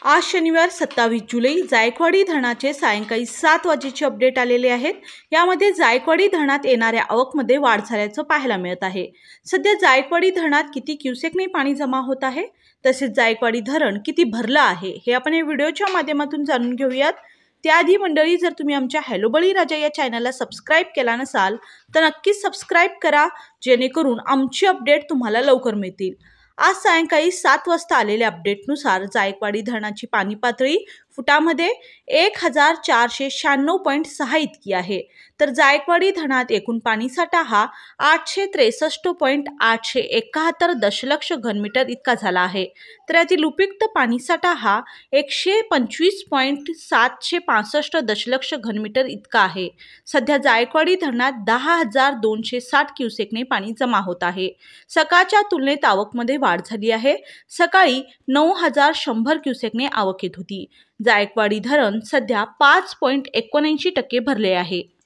आज शनिवार 27 जुलै जायकवाडी धरणाचे सायंकाळी 7 वाजेचे अपडेट आलेले आहेत। यामध्ये जायकवाडी धरणात येणाऱ्या आवकमध्ये वाढ झाल्याचं पाहायला मिळत आहे। सध्या जायकवाडी धरणात किती क्युसेकने पाणी जमा होत आहे, तसेच जायकवाडी धरण किती भरलं आहे हे आपण या व्हिडिओच्या माध्यमातून जाणून घेऊयात। त्याआधी मंडळी, जर तुम्ही आमच्या हॅलो बळीराजा या चॅनलला सबस्क्राइब केला नसाल तर नक्कीच सबस्क्राइब करा, जेणेकरून आमची अपडेट तुम्हाला लवकर मिळतील। आज सायंकाळी 7 वाजता आलेल्या अपडेटनुसार जायकवाडी धरणाची पाणी पातळी फुटामध्ये 1496.6 इतकी आहे। तर जायकवाडी धरणात एकूण पाणीसाठा हा 863.871 दशलक्ष घनमीटर इतका झाला आहे। तर यातील उपयुक्त पाणीसाठा हा 125.765 दशलक्ष घनमीटर इतका आहे। सध्या जायकवाडी धरणात 10,260 क्युसेकने पाणी जमा होत आहे। सकाळच्या तुलनेत आवकमध्ये वाढ झाली आहे। सकाळी 9,100 क्युसेकने आवक येत होती। जायकवाडी धरण सध्या 5.79% भरले आहे।